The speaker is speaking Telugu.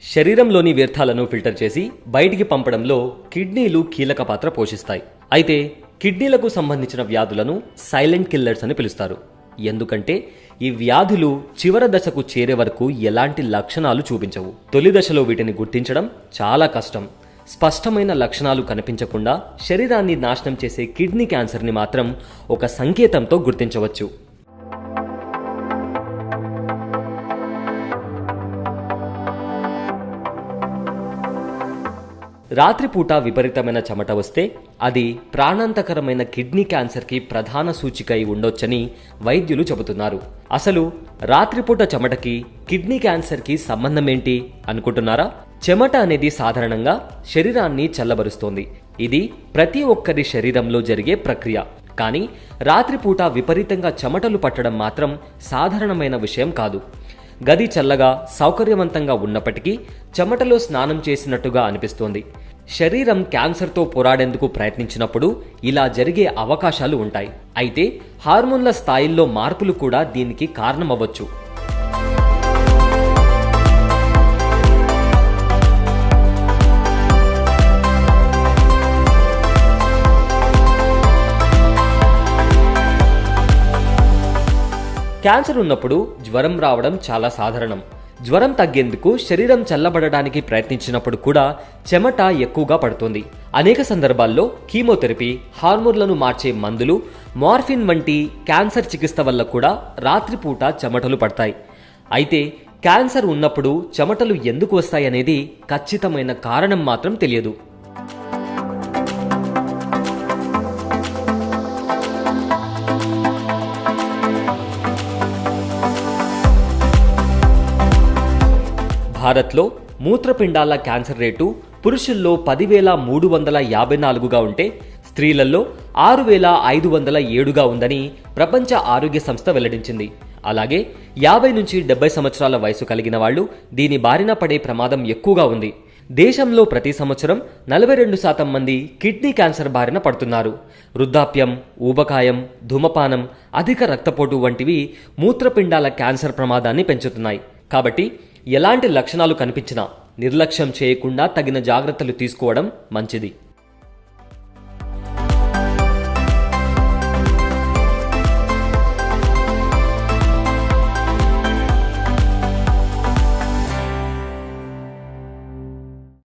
శరీరంలోని వ్యర్థాలను ఫిల్టర్ చేసి బయటికి పంపడంలో కిడ్నీలు కీలక పాత్ర పోషిస్తాయి. అయితే కిడ్నీలకు సంబంధించిన వ్యాధులను సైలెంట్ కిల్లర్స్ అని పిలుస్తారు. ఎందుకంటే ఈ వ్యాధులు చివరి దశకు చేరే వరకు ఎలాంటి లక్షణాలు చూపించవు. తొలి దశలో వీటిని గుర్తించడం చాలా కష్టం. స్పష్టమైన లక్షణాలు కనిపించకుండా శరీరాన్ని నాశనం చేసే కిడ్నీ క్యాన్సర్ని మాత్రం ఒక సంకేతంతో గుర్తించవచ్చు. రాత్రిపూట విపరీతమైన చెమట వస్తే అది ప్రాణాంతకరమైన కిడ్నీ క్యాన్సర్కి ప్రధాన సూచిక అయి ఉండొచ్చని వైద్యులు చెబుతున్నారు. అసలు రాత్రిపూట చెమటకి కిడ్నీ క్యాన్సర్కి సంబంధం ఏంటి అనుకుంటున్నారా? చెమట అనేది సాధారణంగా శరీరాన్ని చల్లబరుస్తోంది. ఇది ప్రతి ఒక్కరి శరీరంలో జరిగే ప్రక్రియ. కానీ రాత్రిపూట విపరీతంగా చెమటలు పట్టడం మాత్రం సాధారణమైన విషయం కాదు. గది చల్లగా సౌకర్యవంతంగా ఉన్నప్పటికీ చెమటలో స్నానం చేసినట్టుగా అనిపిస్తోంది. శరీరం క్యాన్సర్తో పోరాడేందుకు ప్రయత్నించినప్పుడు ఇలా జరిగే అవకాశాలు ఉంటాయి. అయితే హార్మోన్ల స్థాయిల్లో మార్పులు కూడా దీనికి కారణమవ్వచ్చు. క్యాన్సర్ ఉన్నప్పుడు జ్వరం రావడం చాలా సాధారణం. జ్వరం తగ్గేందుకు శరీరం చల్లబడడానికి ప్రయత్నించినప్పుడు కూడా చెమట ఎక్కువగా పడుతుంది. అనేక సందర్భాల్లో కీమోథెరపీ, హార్మోన్లను మార్చే మందులు, మార్ఫిన్ వంటి క్యాన్సర్ చికిత్స వల్ల కూడా రాత్రిపూట చెమటలు పడతాయి. అయితే క్యాన్సర్ ఉన్నప్పుడు చెమటలు ఎందుకు వస్తాయనేది ఖచ్చితమైన కారణం మాత్రం తెలియదు. భారత్లో మూత్రపిండాల క్యాన్సర్ రేటు పురుషుల్లో 10,354గా ఉంటే స్త్రీలలో 6,507గా ఉందని ప్రపంచ ఆరోగ్య సంస్థ వెల్లడించింది. అలాగే 50 నుంచి 70 సంవత్సరాల వయసు కలిగిన వాళ్లు దీని బారిన పడే ప్రమాదం ఎక్కువగా ఉంది. దేశంలో ప్రతి సంవత్సరం 42% మంది కిడ్నీ క్యాన్సర్ బారిన పడుతున్నారు. వృద్ధాప్యం, ఊబకాయం, ధూమపానం, అధిక రక్తపోటు వంటివి మూత్రపిండాల క్యాన్సర్ ప్రమాదాన్ని పెంచుతున్నాయి. కాబట్టి ఎలాంటి లక్షణాలు కనిపించినా నిర్లక్ష్యం చేయకుండా తగిన జాగ్రత్తలు తీసుకోవడం మంచిది.